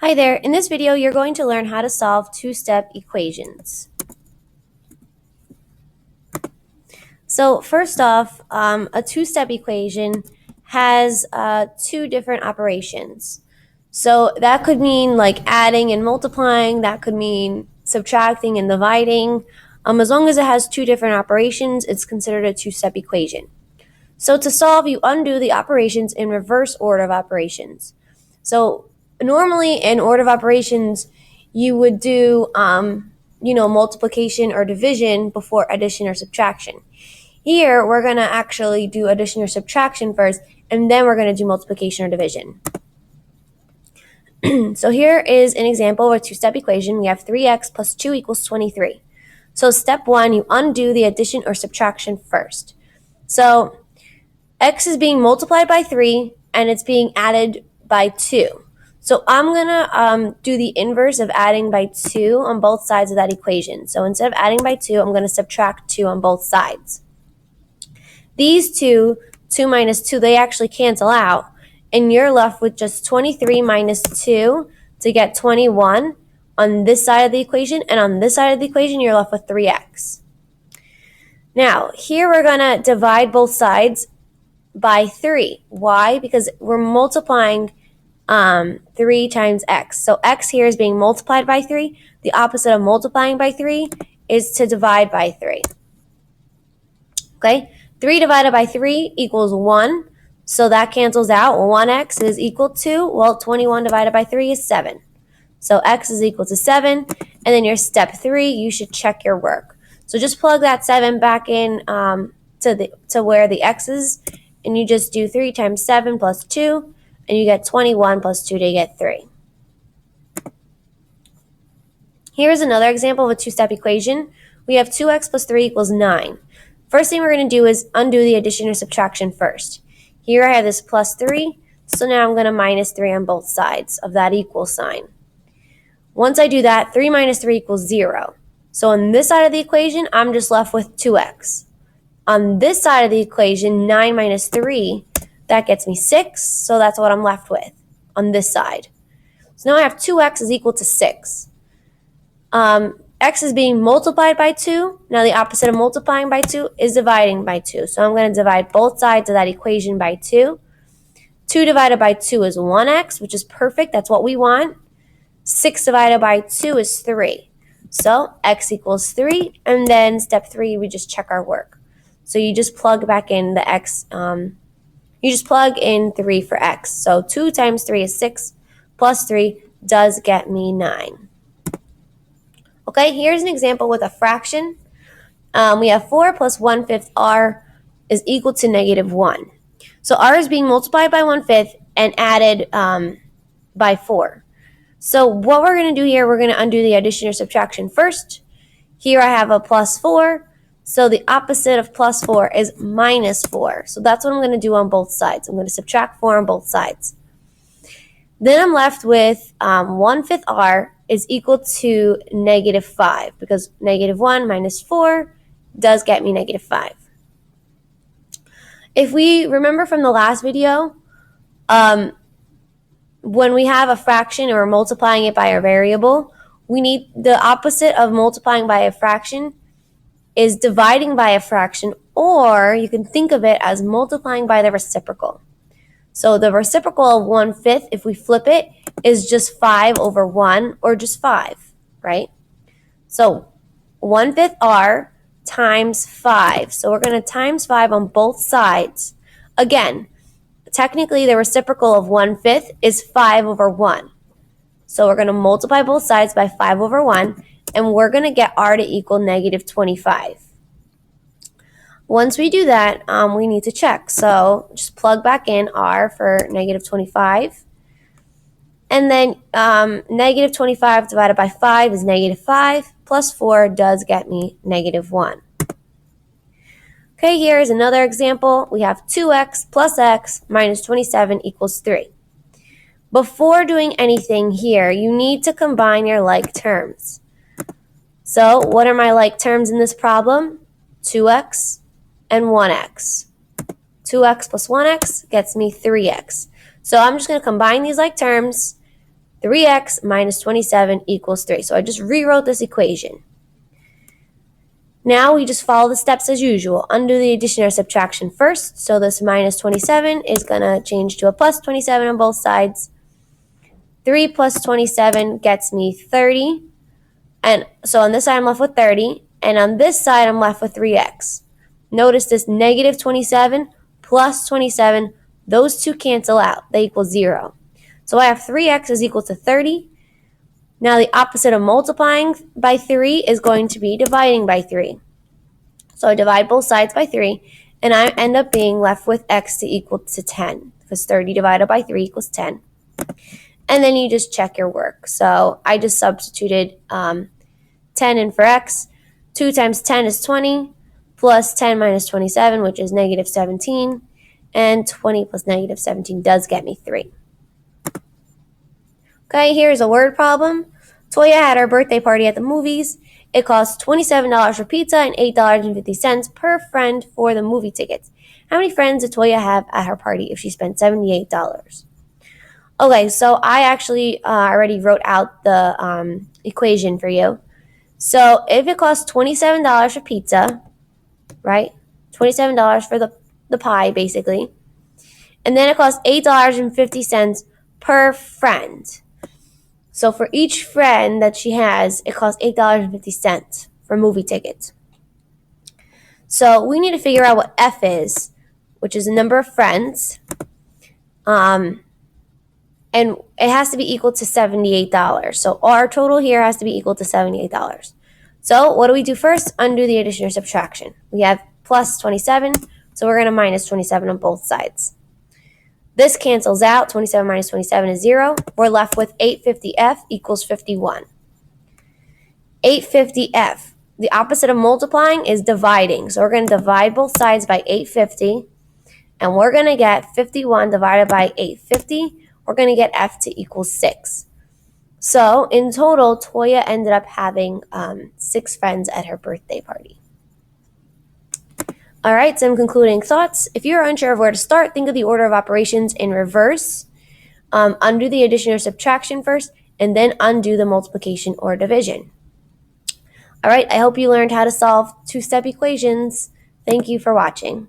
Hi there, in this video you're going to learn how to solve two-step equations. So first off, a two-step equation has two different operations. So that could mean like adding and multiplying, that could mean subtracting and dividing. As long as it has two different operations, it's considered a two-step equation. So to solve, you undo the operations in reverse order of operations. So normally in order of operations, you would do, multiplication or division before addition or subtraction. Here, we're going to actually do addition or subtraction first, and then we're going to do multiplication or division. So here is an example of a two-step equation. We have 3x plus 2 equals 23. So step one, you undo the addition or subtraction first. So x is being multiplied by 3, and it's being added by 2. So I'm going to do the inverse of adding by 2 on both sides of that equation. So instead of adding by 2, I'm going to subtract 2 on both sides. These 2 minus 2, they actually cancel out, and you're left with just 23 minus 2 to get 21 on this side of the equation, and on this side of the equation, you're left with 3x. Now, here we're going to divide both sides by 3. Why? Because we're multiplying 3 times x. So x here is being multiplied by 3. The opposite of multiplying by 3 is to divide by 3. Okay? 3 divided by 3 equals 1. So that cancels out. 1x is equal to, well, 21 divided by 3 is 7. So x is equal to 7. And then your step 3, you should check your work. So just plug that 7 back in to where the x is, and you just do 3 times 7 plus 2, and you get 21 plus 2 to get 3. Here's another example of a two-step equation. We have 2x plus 3 equals 9. First thing we're going to do is undo the addition or subtraction first. Here I have this plus 3, so now I'm going to minus 3 on both sides of that equal sign. Once I do that, 3 minus 3 equals 0. So on this side of the equation, I'm just left with 2x. On this side of the equation, 9 minus 3, that gets me 6, so that's what I'm left with on this side. So now I have 2x is equal to 6. X is being multiplied by 2. Now the opposite of multiplying by 2 is dividing by 2. So I'm going to divide both sides of that equation by 2. 2 divided by 2 is 1x, which is perfect. That's what we want. 6 divided by 2 is 3. So x equals 3. And then step 3, we just check our work. So you just plug back in the x. You just plug in 3 for x. So 2 times 3 is 6, plus 3 does get me 9. Okay, here's an example with a fraction. We have 4 plus 1/5 r is equal to negative 1. So r is being multiplied by 1/5 and added by 4. So what we're going to do here, we're going to undo the addition or subtraction first. Here I have a plus 4. So the opposite of plus 4 is minus 4. So that's what I'm going to do on both sides. I'm going to subtract 4 on both sides. Then I'm left with 1/5 r is equal to negative 5, because negative 1 minus 4 does get me negative 5. If we remember from the last video, when we have a fraction or multiplying it by a variable, we need the opposite of multiplying by a fraction is dividing by a fraction, or you can think of it as multiplying by the reciprocal. So the reciprocal of 1/5, if we flip it, is just 5 over 1, or just 5, right? So 1/5 r times 5. So we're going to times 5 on both sides. Again, technically the reciprocal of 1/5 is 5 over 1. So we're going to multiply both sides by 5 over 1, and we're going to get r to equal negative 25. Once we do that, we need to check. So just plug back in r for negative 25. And then negative 25 divided by 5 is negative 5, plus 4 does get me negative 1. Okay, here's another example. We have 2x plus x minus 27 equals 3. Before doing anything here, you need to combine your like terms. So what are my like terms in this problem? 2x and 1x. 2x plus 1x gets me 3x. So I'm just going to combine these like terms, 3x minus 27 equals 3. So I just rewrote this equation. Now we just follow the steps as usual. Undo the addition or subtraction first. So this minus 27 is going to change to a plus 27 on both sides. 3 plus 27 gets me 30. And so on this side I'm left with 30. And on this side I'm left with 3x. Notice this negative 27 plus 27, those two cancel out. They equal 0. So I have 3x is equal to 30. Now the opposite of multiplying by 3 is going to be dividing by 3. So I divide both sides by 3, and I end up being left with x to equal to 10, because 30 divided by 3 equals 10. And then you just check your work. So I just substituted 10 in for x. 2 times 10 is 20, plus 10 minus 27, which is negative 17. And 20 plus negative 17 does get me 3. Okay, here's a word problem. Toya had her birthday party at the movies. It cost $27 for pizza and $8.50 per friend for the movie tickets. How many friends did Toya have at her party if she spent $78? Okay, so I actually already wrote out the equation for you. So if it costs $27 for pizza, right? $27 for the pie, basically. And then it costs $8.50 per friend. So for each friend that she has, it costs $8.50 for movie tickets. So we need to figure out what F is, which is the number of friends. And it has to be equal to $78. So our total here has to be equal to $78. So what do we do first? Undo the addition or subtraction. We have plus 27, so we're going to minus 27 on both sides. This cancels out. 27 minus 27 is 0. We're left with 850f equals 51. 850f. The opposite of multiplying is dividing. So we're going to divide both sides by 850. And we're going to get 51 divided by 850. We're going to get f to equal 6. So in total, Toya ended up having 6 friends at her birthday party. All right, some concluding thoughts. If you're unsure of where to start, think of the order of operations in reverse. Undo the addition or subtraction first, and then undo the multiplication or division. All right, I hope you learned how to solve two-step equations. Thank you for watching.